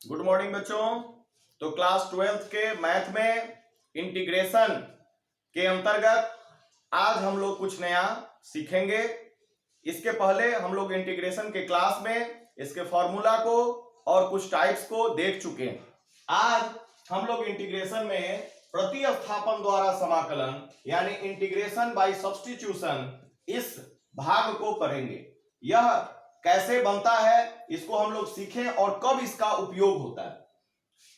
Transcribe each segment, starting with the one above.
Good morning बच्चों। तो class 12th के मैथ में इंटीग्रेशन के अंतर्गत आज हम लोग कुछ नया सीखेंगे। इसके पहले हम लोग इंटीग्रेशन के क्लास में इसके फॉर्मूला को और कुछ टाइप्स को देख चुके हैं। आज हम लोग इंटीग्रेशन में प्रतिस्थापन द्वारा समाकलन यानी इंटीग्रेशन बाय सब्स्टिट्यूशन इस भाग को पढ़ेंगे। यह कैसे बनता है इसको हम लोग सीखें और कब इसका उपयोग होता है।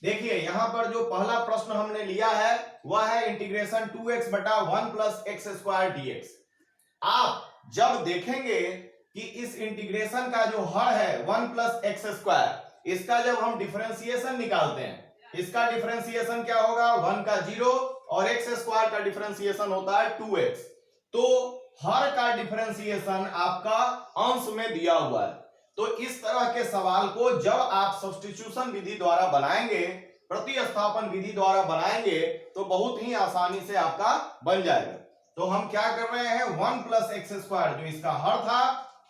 देखिए यहां पर जो पहला प्रश्न हमने लिया है वह है इंटीग्रेशन 2x बटा 1 प्लस एक्स स्क्वायर dx। आप जब देखेंगे कि इस इंटीग्रेशन का जो हर है 1 प्लस एक्स स्क्वायर, इसका जब हम डिफरेंशिएशन निकालते हैं, इसका डिफरेंशिएशन क्या होगा 1 का 0 और एक्स स्क्वायर का डिफरेंशिएशन होता है 2x। तो हर का डिफरेंशिएशन आपका अंश में दिया हुआ है। तो इस तरह के सवाल को जब आप सब्स्टिट्यूशन विधि द्वारा बनाएंगे, प्रतिस्थापन विधि द्वारा बनाएंगे, तो बहुत ही आसानी से आपका बन जाएगा। तो हम क्या कर रहे हैं 1 प्लस एक्स स्क्वायर जो इसका हर था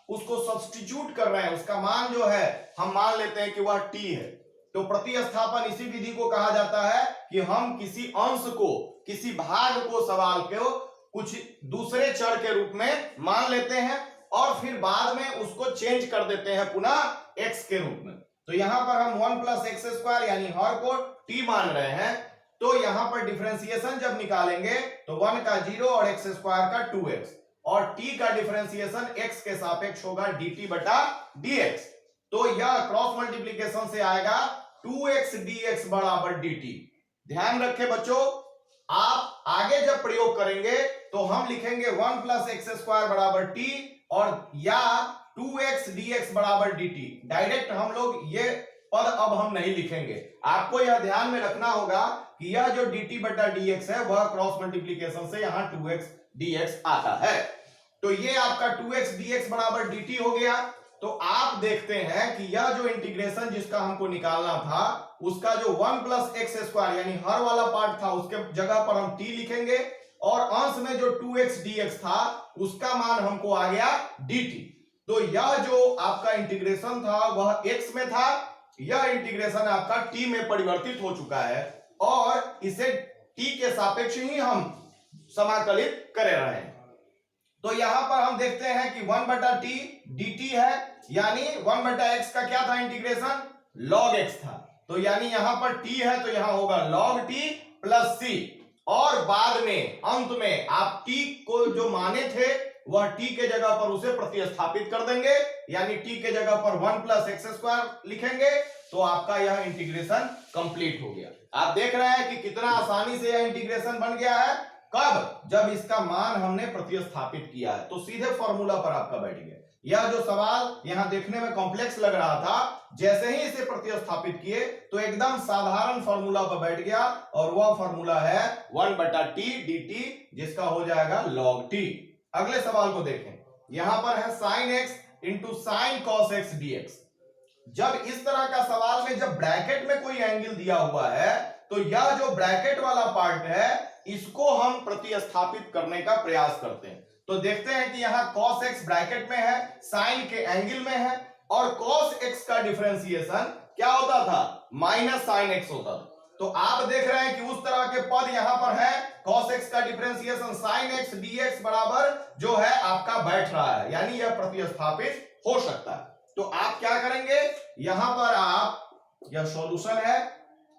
उसको सब्स्टिट्यूट कर रहे हैं। उसका मान जो है हम मान लेते हैं कि वह t है। तो प्रतिस्थापन इसी विधि को कहा जाता है कि हम किसी अंश को, किसी भाग को सवाल को कुछ दूसरे चर के रूप में मान लेते हैं और फिर बाद में उसको चेंज कर देते हैं पुनः x के रूप में। तो यहां पर हम 1 प्लस एक्स स्क्वायर यानी हर को t मान रहे हैं। तो यहां पर डिफरेंशिएशन जब निकालेंगे तो 1 का 0 और एक्स स्क्वायर का 2x और t का डिफरेंशिएशन x के सापेक्ष होगा dt बटा dx। तो यह क्रॉस मल्टीप्लीकेशन से आएगा 2x dx बराबर dt। ध्यान रखें बच्चों, आप आगे जब प्रयोग करेंगे तो हम लिखेंगे 1 प्लस एक्स स्क्वायर बराबर t और या 2x dx बराबर dt। डायरेक्ट हम लोग ये पद अब हम नहीं लिखेंगे। आपको यह ध्यान में रखना होगा कि यह जो dt बटा dx है वह क्रॉस मल्टीप्लीकेशन से यहां 2x dx आता है। तो ये आपका 2x dx बराबर dt हो गया। तो आप देखते हैं कि यह जो इंटीग्रेशन जिसका हमको निकालना था उसका जो 1 प्लस एक्स स्क्वायर यानी हर वाला पार्ट था उसके जगह पर हम t लिखेंगे और अंश में जो 2x dx था उसका मान हमको आ गया dt। तो यह जो आपका इंटीग्रेशन था वह x में था, यह इंटीग्रेशन आपका t में परिवर्तित हो चुका है और इसे t के सापेक्ष ही हम समाकलित कर रहे हैं। तो यहां पर हम देखते हैं कि 1 बटा t dt है यानी 1 बटा x का क्या था इंटीग्रेशन log x था। तो यानी यहां पर t है तो यहां होगा log t प्लस c और बाद में अंत में आप t को जो माने थे वह t के जगह पर उसे प्रतिस्थापित कर देंगे यानी t के जगह पर 1 प्लस एक्स स्क्वायर लिखेंगे तो आपका यह इंटीग्रेशन कंप्लीट हो गया। आप देख रहे हैं कि कितना आसानी से यह इंटीग्रेशन बन गया है। कब? जब इसका मान हमने प्रतिस्थापित किया है तो सीधे फॉर्मूला पर आपका बैठ गया। यह जो सवाल यहां देखने में कॉम्प्लेक्स लग रहा था, जैसे ही इसे प्रतिस्थापित किए तो एकदम साधारण फॉर्मूला पर बैठ गया और वह फॉर्मूला है 1 बटा t dt जिसका हो जाएगा log t। अगले सवाल को देखें, यहां पर है sin x into sine cos x dx। जब इस तरह का सवाल में जब ब्रैकेट में कोई एंगल दिया हुआ है तो यह जो ब्रैकेट वाला पार्ट है इसको हम प्रतिस्थापित करने का प्रयास करते हैं। तो देखते हैं कि यहां cos x ब्रैकेट में है, साइन के एंगल में है और cos x का डिफरेंशिएशन क्या होता था माइनस साइन x होता था। तो आप देख रहे हैं कि उस तरह के पद यहां पर है, cos x का डिफरेंशिएशन sin x dx बराबर जो है आपका बैठ रहा है यानी यह प्रतिस्थापित हो सकता है। तो आप क्या करेंगे, यहां पर आप यह सॉल्यूशन है,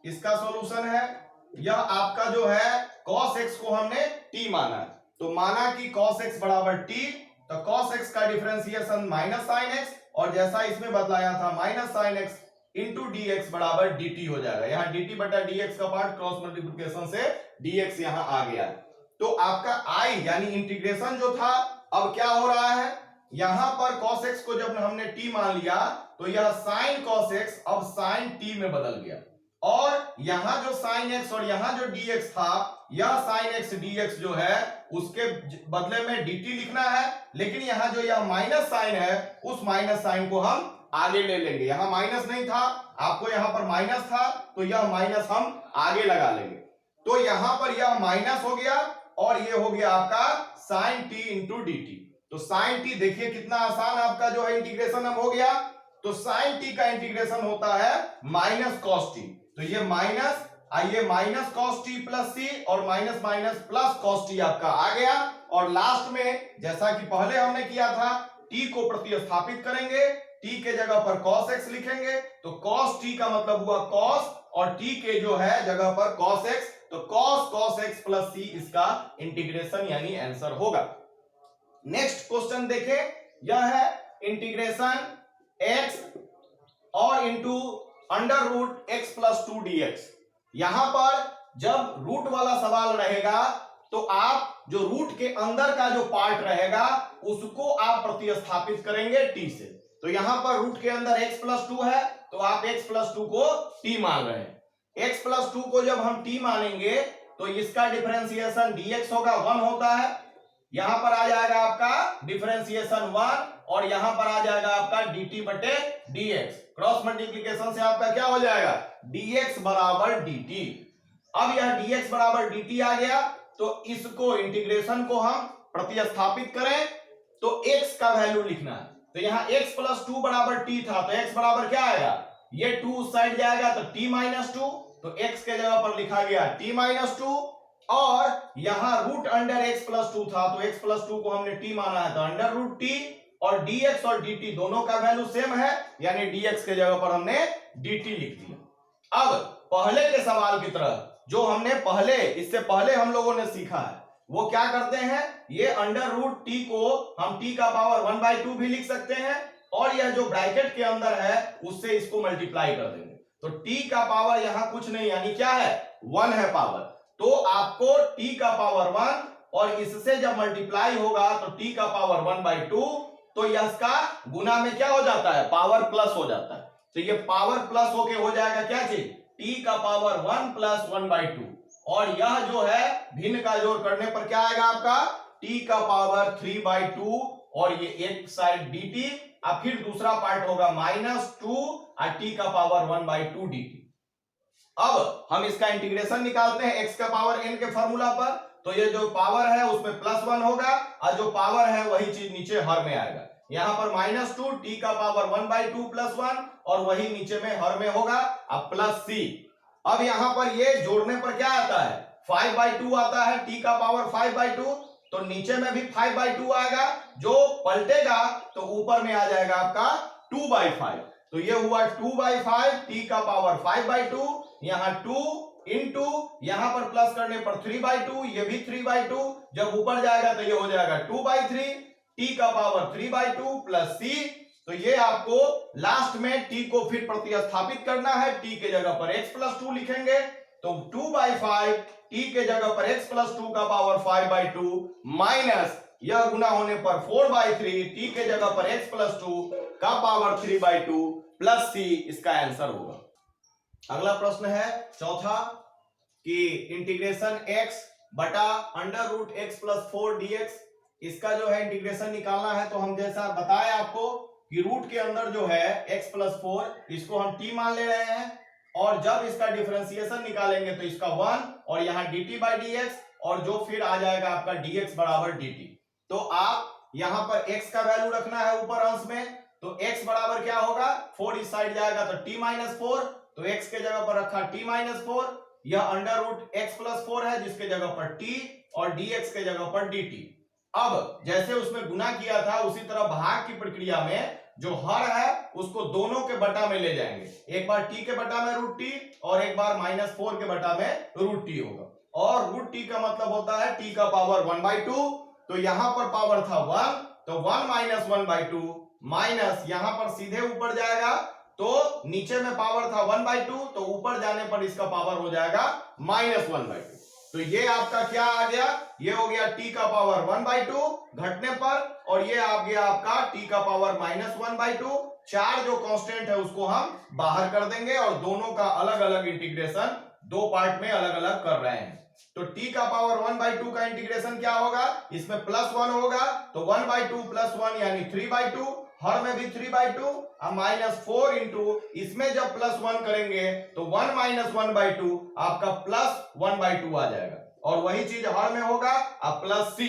इसका सॉल्यूशन है, यह आपका जो है cos x को हमने t माना है तो माना कि cos x बराबर t, तो cos x का डिफरेंशिएशन माइनस साइन x और जैसा इसमें बदलाया था minus sine x into dx बराबर dt हो जाएगा। यहाँ dt बटा dx का पार्ट क्रॉस मल्टीप्लिकेशन से dx यहाँ आ गया है। तो आपका i यानी इंटीग्रेशन जो था अब क्या हो रहा है, यहां पर cos x को जब हमने t मान लिया तो यह sin cos x अब sin t में बदल गया और यहां जो sin x और यहां जो dx था यह sin x dx जो है उसके बदले में dt लिखना है, लेकिन यहां जो यह माइनस साइन है उस माइनस साइन को हम आगे ले लेंगे। यहां माइनस नहीं था, आपको यहां पर माइनस था तो यह माइनस हम आगे लगा लेंगे। तो यहां पर यह माइनस हो गया और यह हो गया आपका sin t इंटू dt। तो sin t देखिए कितना आसान आपका जो है इंटीग्रेशन अब हो गया। तो साइन टी का इंटीग्रेशन होता है माइनस कॉस टी। तो ये माइनस आइए माइनस कॉस टी प्लस सी और minus minus plus cos T आपका आ गया। और लास्ट में जैसा कि पहले हमने किया था टी को प्रतिस्थापित करेंगे, टी के जगह पर cos x लिखेंगे, तो cos t का मतलब हुआ cos और t के जो है जगह पर cos x, तो cos x प्लस c इसका इंटीग्रेशन यानी आंसर होगा। नेक्स्ट क्वेश्चन देखें, यह है इंटीग्रेशन x और into under root x plus 2 dx। यहां पर जब रूट वाला सवाल रहेगा तो आप जो रूट के अंदर का जो पार्ट रहेगा उसको आप प्रतिस्थापित करेंगे t से। तो यहां पर रूट के अंदर x प्लस 2 है तो आप x प्लस 2 को t मान रहे हैं। x प्लस 2 को जब हम t मानेंगे तो इसका डिफरेंशिएशन dx होगा, 1 होता है। यहां पर आ जाएगा आपका डिफरेंशिएशन 1 और यहां पर आ जाएगा आपका dt बटे dx। क्रॉस मल्टीप्लीकेशन से आपका क्या हो जाएगा, dx बराबर dt। अब यह dx बराबर dt आ गया तो इसको इंटीग्रेशन को हम प्रतिस्थापित करें तो x का वैल्यू लिखना है। तो यहां x प्लस 2 बराबर t था तो x बराबर क्या आएगा, ये 2 उस साइड जाएगा तो t माइनस 2, तो x के जगह पर लिखा गया t माइनस 2। और यहां रूट अंडर x प्लस 2 था तो x प्लस 2 को हमने t माना है तो अंडर रूट t, और dx और dt दोनों का वैल्यू सेम है यानी dx के जगह पर हमने dt लिख दिया। अब पहले के सवाल की तरह जो हमने इससे पहले हम लोगों ने सीखा है वो क्या करते हैं, ये अंडर रूट टी को हम टी का पावर 1/2 भी लिख सकते हैं और यह जो ब्रैकेट के अंदर है उससे इसको मल्टीप्लाई कर देंगे। तो टी का पावर यहां कुछ नहीं यानी क्या है, 1 है पावर। तो आपको टी का पावर 1 और इससे जब मल्टीप्लाई होगा तो टी का पावर 1/2, तो इसका गुना में क्या हो जाता है, पावर प्लस हो जाता है। तो ये पावर प्लस होके हो जाएगा क्या चीज, टी का पावर 1 प्लस 1/2 और यह जो है भिन्न का जोड़ करने पर क्या आएगा आपका t का पावर 3/2 और ये एक साइड dt और फिर दूसरा पार्ट होगा -2 और t का पावर 1/2 dt। अब हम इसका इंटीग्रेशन निकालते हैं x का पावर n के फॉर्मूला पर। तो ये जो पावर है उसमें +1 होगा और जो पावर है वही चीज नीचे हर में आएगा। यहां पर -2 t का पावर 1/2 + 1 और वही नीचे में हर में होगा अब प्लस c। अब यहां पर ये जोड़ने पर क्या आता है, 5/2 आता है, t का पावर 5/2, तो नीचे में भी 5/2 आएगा, जो पलटेगा तो ऊपर में आ जाएगा आपका 2/5। तो ये हुआ 2/5 t का पावर 5/2, यहां 2 इंटू यहां पर प्लस करने पर 3/2, ये भी 3/2, जब ऊपर जाएगा तो ये हो जाएगा 2/3 t का पावर 3/2 प्लस c। तो ये आपको लास्ट में t को फिर प्रतिस्थापित करना है, t के जगह पर x प्लस 2 लिखेंगे तो 2/5 t के जगह पर x प्लस 2 का पावर 5/2 माइनस यह गुना होने पर 4/3 t के जगह पर x प्लस 2 का पावर 3/2 प्लस c इसका आंसर होगा। अगला प्रश्न है चौथा कि इंटीग्रेशन x बटा under root x plus 4 dx, इसका जो है इंटीग्रेशन निकालना है। तो हम जैसा बताए आपको कि रूट के अंदर जो है x प्लस 4 इसको हम t मान ले रहे हैं और जब इसका डिफरेंशिएशन निकालेंगे तो इसका 1 और यहाँ dt/dx और जो फिर आ जाएगा आपका dx बराबर dt। तो आप यहाँ पर x का वैल्यू रखना है ऊपर अंश में, तो x बराबर क्या होगा, 4 इस साइड जाएगा तो t-4, तो x के जगह पर रखा t-4, यह अंडर रूट x प्लस 4 है जिसके जगह पर t और dx के जगह पर dt। अब जैसे उसमें गुना किया था उसी तरह भाग की प्रक्रिया में जो हर है उसको दोनों के बटा में ले जाएंगे, एक बार t के बटा में √t और एक बार -4 के बटा में √t होगा। और √t का मतलब होता है t का पावर 1/2, तो यहां पर पावर था 1 तो 1 - 1/2 माइनस यहां पर सीधे ऊपर जाएगा तो नीचे में पावर था 1/2 तो ऊपर जाने पर इसका पावर हो जाएगा -1/2। तो ये आपका क्या आ गया, ये हो गया t का पावर 1/2 घटने पर और ये आ गया आपका t का पावर -1/2। चार जो कांस्टेंट है उसको हम बाहर कर देंगे और दोनों का अलग अलग इंटीग्रेशन दो पार्ट में अलग अलग कर रहे हैं। तो t का पावर 1/2 का इंटीग्रेशन क्या होगा, इसमें +1 होगा तो 1/2 + 1 यानी 3/2, हर में भी 3/2 और -4 इंटू इसमें जब +1 करेंगे तो 1 - 1/2 आपका +1/2 आ जाएगा और वही चीज हर में होगा अब प्लस c।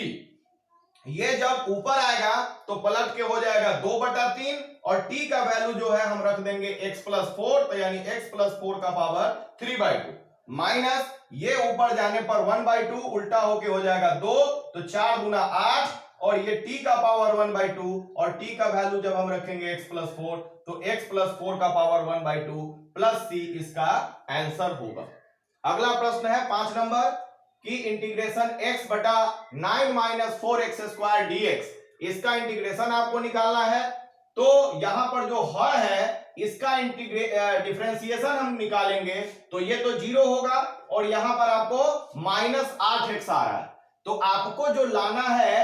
ये जब ऊपर आएगा तो पलट के हो जाएगा 2/3 और t का वैल्यू जो है हम रख देंगे x+4, तो यानी x+4 का पावर 3/2 माइनस ये ऊपर जाने पर 1/2 उल्टा होके हो जाएगा 2, तो 4 गुना 8 और ये t का पावर 1/2 और t का वैल्यू जब हम रखेंगे x+4 तो x+4 का पावर 1/2 प्लस c इसका आंसर होगा। अगला प्रश्न है 5 नंबर की इंटीग्रेशन x बटा 9 - 4x² dx, इसका इंटीग्रेशन आपको निकालना है। तो यहां पर जो हर है इसका डिफरेंशिएशन हम निकालेंगे तो ये तो 0 होगा और यहां पर आपको -8x आ रहा है, तो आपको जो लाना है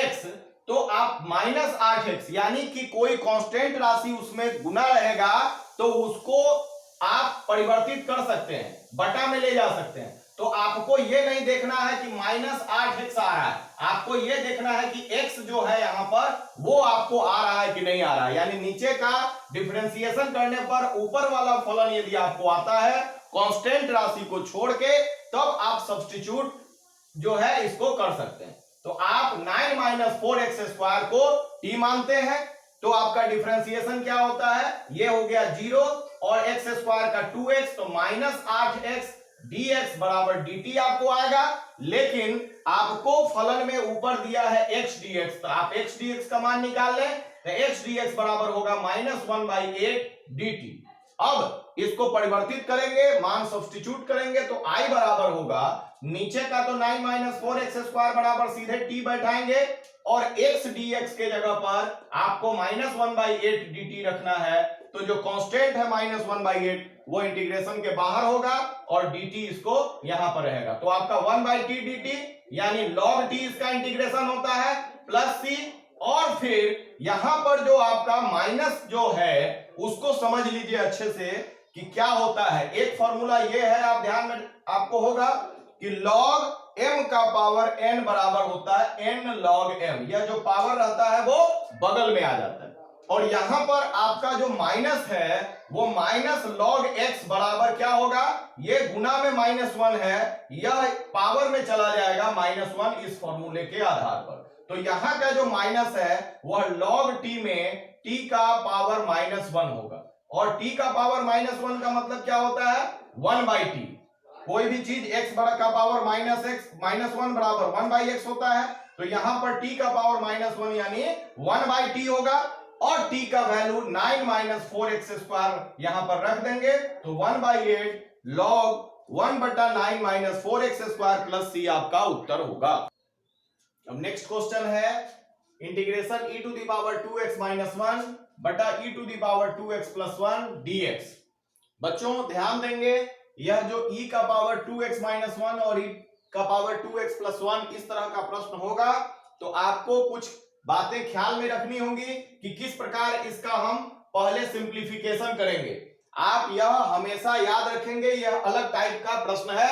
x, तो आप -8x यानी कि कोई कांस्टेंट राशि उसमें गुना रहेगा तो उसको आप परिवर्तित कर सकते हैं, बटा में ले जा सकते हैं। तो आपको ये नहीं देखना है कि -8x आ रहा है, आपको ये देखना है कि x जो है यहां पर वो आपको आ रहा है कि नहीं आ रहा है, यानी नीचे का डिफरेंशिएशन करने पर ऊपर वाला फलन यदि आपको आता है कांस्टेंट राशि को छोड़ के, तब आप सब्स्टिट्यूट जो है इसको कर सकते हैं। तो आप 9 - 4x² को t मानते हैं, तो आपका डिफरेंशिएशन क्या होता है, ये हो गया 0 और x² का 2x, तो -8x dx बराबर dt आपको आएगा। लेकिन आपको फलन में ऊपर दिया है x dx, तो आप x dx का मान निकाल लें, तो x dx बराबर होगा -1/8 dt। अब इसको परिवर्तित करेंगे, मान सब्स्टिट्यूट करेंगे तो i बराबर होगा, नीचे का तो 9 - 4x² बराबर सीधे t बैठाएंगे और x dx के जगह पर आपको -1/8 dt रखना है, तो जो कांस्टेंट है -1/8 वो इंटीग्रेशन के बाहर होगा और dt इसको यहां पर रहेगा, तो आपका 1/t dt यानी log t इसका इंटीग्रेशन होता है प्लस c, और फिर यहां पर जो आपका माइनस जो है उसको समझ लीजिए अच्छे से कि क्या होता है। एक फॉर्मूला ये है, आप ध्यान में आपको होगा कि log m का पावर n बराबर होता है n log m, यह जो पावर रहता है वो बगल में आ जाता है, और यहां पर आपका जो माइनस है वो माइनस log x बराबर क्या होगा, ये गुना में -1 है, यह पावर में चला जाएगा -1 इस फॉर्मूले के आधार पर। तो यहां का जो माइनस है वह log t में t का पावर -1 होगा, और t का पावर -1 का मतलब क्या होता है 1/t, कोई भी चीज x का पावर -1 बराबर 1/x होता है, तो यहां पर t का पावर -1 यानी 1/t होगा, और t का वैल्यू 9 - 4x² यहां पर रख देंगे, तो 1/8 log 1/9 - 4x² प्लस c आपका उत्तर होगा। अब नेक्स्ट क्वेश्चन है इंटीग्रेशन e⁻²x - 1 बटा e⁻²x+1 dx। बच्चों ध्यान देंगे, यह जो e का पावर 2x - 1 और e का पावर 2x+1 इस तरह का प्रश्न होगा, तो आपको कुछ बातें ख्याल में रखनी होंगी कि किस प्रकार इसका हम पहले सिंप्लीफिकेशन करेंगे। आप यह हमेशा याद रखेंगे, यह अलग टाइप का प्रश्न है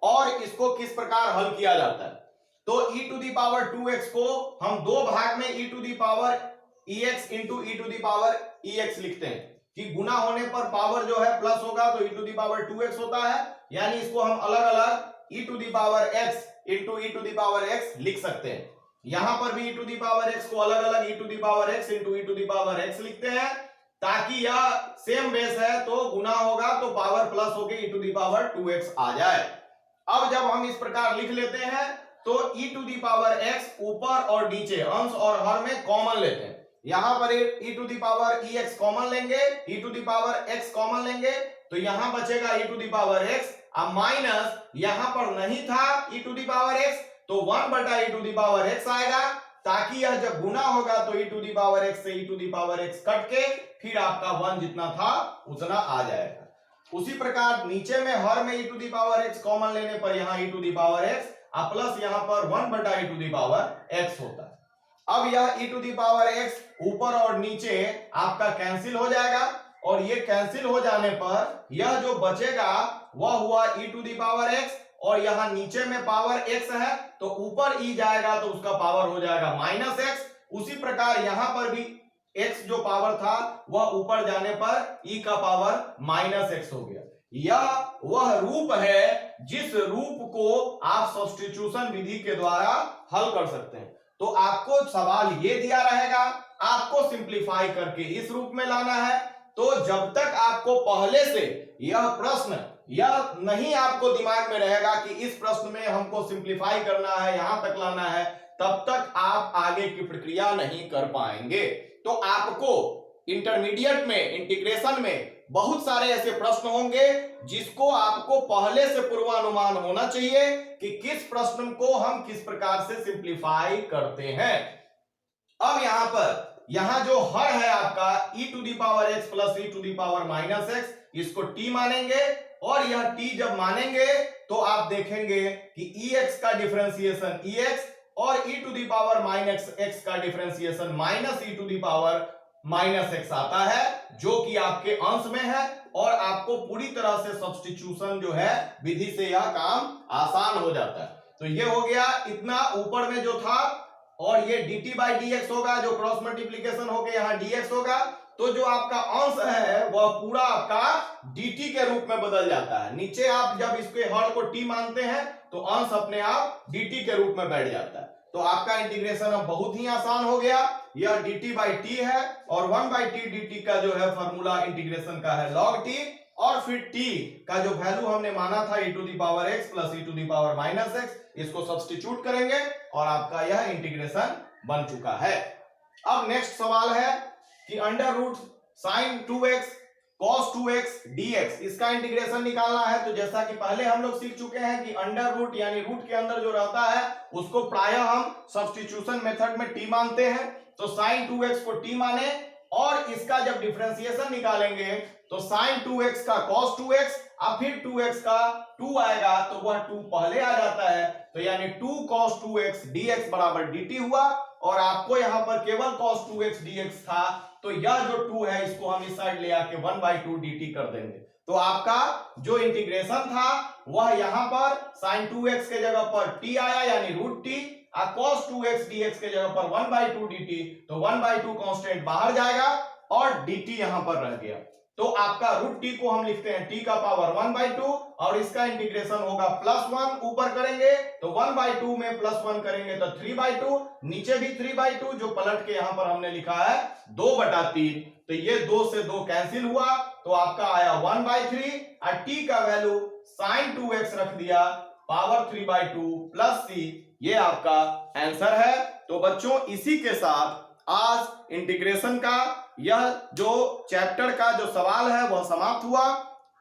और इसको किस प्रकार हल किया जाता है। तो e⁻²x को हम दो भाग में e⁻ex इंटू e⁻ex लिखते हैं कि गुना होने पर पावर जो है प्लस होगा तो e⁻2x होता है, यानी इसको हम अलग अलग e⁻x इंटू e⁻x लिख सकते हैं। यहां पर भी e⁻x को अलग अलग e⁻x इंटू e⁻x लिखते हैं, ताकि यह सेम बेस है तो गुना होगा तो पावर प्लस होके e⁻2x आ जाए। अब जब हम इस प्रकार लिख लेते हैं तो e⁻x ऊपर और नीचे अंश और हर में कॉमन लेते हैं, यहां पर e⁻ex कॉमन लेंगे, e⁻x कॉमन लेंगे, तो यहां बचेगा e⁻x, अब माइनस यहां पर नहीं था e⁻x तो 1/e⁻x आएगा, ताकि यह जब गुना होगा तो e⁻x से e⁻x कट के फिर आपका 1 जितना था उतना आ जाएगा। उसी प्रकार नीचे में हर में e⁻x कॉमन लेने पर यहां e⁻x प्लस यहां पर 1/e⁻x होता है। अब यह e⁻x ऊपर और नीचे आपका कैंसिल हो जाएगा, और ये कैंसिल हो जाने पर यह जो बचेगा वह हुआ e⁻x, और यहां नीचे में पावर x है तो ऊपर e जाएगा तो उसका पावर हो जाएगा -x। उसी प्रकार यहां पर भी x जो पावर था वह ऊपर जाने पर e का पावर -x हो गया। यह वह रूप है जिस रूप को आप सब्स्टिट्यूशन विधि के द्वारा हल कर सकते हैं। तो आपको सवाल ये दिया रहेगा, आपको सिंप्लीफाई करके इस रूप में लाना है। तो जब तक आपको पहले से यह प्रश्न यह नहीं आपको दिमाग में रहेगा कि इस प्रश्न में हमको सिंप्लीफाई करना है, यहां तक लाना है, तब तक आप आगे की प्रक्रिया नहीं कर पाएंगे। तो आपको इंटरमीडिएट में इंटीग्रेशन में बहुत सारे ऐसे प्रश्न होंगे जिसको आपको पहले से पूर्वानुमान होना चाहिए कि किस प्रश्न को हम किस प्रकार से सिंप्लीफाई करते हैं। अब यहां जो हर है आपका e to the power x plus e to the power minus x, इसको t मानेंगे और यह t जब मानेंगे तो आप देखेंगे कि ex का डिफरेंशिएशन ex और e to the power minus x का differentiation minus e to the power minus x आता है, जो कि आपके अंश में है और आपको पूरी तरह से सब्स्टिट्यूशन जो है विधि से यह काम आसान हो जाता है। तो ये हो गया इतना ऊपर में जो था, और ये dt बाई dx होगा जो क्रॉस मल्टीप्लीकेशन होके यहाँ dx होगा। तो जो आपका अंश है वह पूरा आपका dt के रूप में बदल जाता है। नीचे आप जब इसके हर को t मानते हैं तो अंश अपने आप dt के रूप में बैठ जाता है। तो आपका इंटीग्रेशन अब बहुत ही आसान हो गया। यह dt बाई t है और 1 बाई t dt का जो है फॉर्मूला इंटीग्रेशन का है log t, और फिर t का जो वैल्यू हमने माना था e to the power x plus e to the power minus x, इसको सब्स्टिट्यूट करेंगे और आपका यह इंटीग्रेशन बन चुका है। अब नेक्स्ट सवाल है कि under root sine 2x cos 2x dx, इसका इंटीग्रेशन निकालना है। तो जैसा कि पहले हम लोग सीख चुके हैं कि अंडर रूट यानी रूट के अंदर जो रहता है उसको प्रायः हम सब्स्टिट्यूशन मेथड में t मानते हैं। तो साइन 2x को t माने और इसका जब डिफरेंशिएशन निकालेंगे तो साइन 2x का cos 2x और फिर 2x का 2 आएगा तो वह 2 पहले आ जाता है। तो यानी 2 cos 2x dx बराबर dt हुआ, और आपको यहां पर केवल cos 2x dx था, तो यह जो 2 है इसको हम इस साइड ले आके 1/2 dt कर देंगे। तो आपका जो इंटीग्रेशन था वह यहां पर sin 2x के जगह पर t आया यानी रूट t, और cos 2x dx के जगह पर 1/2 dt, तो 1/2 कांस्टेंट बाहर जाएगा और dt यहां पर रह गया। तो आपका रूट t को हम लिखते हैं t का पावर 1/2 और इसका इंटीग्रेशन होगा +1, ऊपर करेंगे तो 1/2 में +1 करेंगे तो 3/2, नीचे भी 3/2 जो पलट के यहां पर हमने लिखा है 2/3। तो ये 2 से 2 कैंसिल हुआ तो आपका आया 1/3 और t का वैल्यू sin 2x रख दिया पावर 3/2 प्लस c, ये आपका आंसर है। तो बच्चों इसी के साथ आज इंटीग्रेशन का यह जो चैप्टर का जो सवाल है वह समाप्त हुआ।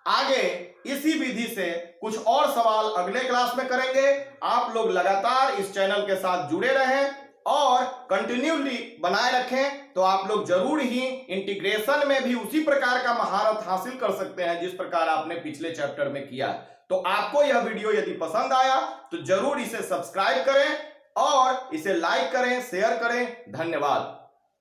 आगे इसी विधि से कुछ और सवाल अगले क्लास में करेंगे। आप लोग लगातार इस चैनल के साथ जुड़े रहें और कंटिन्यूली बनाए रखें, तो आप लोग जरूर ही इंटीग्रेशन में भी उसी प्रकार का महारत हासिल कर सकते हैं जिस प्रकार आपने पिछले चैप्टर में किया। तो आपको यह वीडियो यदि पसंद आया तो जरूर इसे सब्सक्राइब करें और इसे लाइक करें, शेयर करें। धन्यवाद।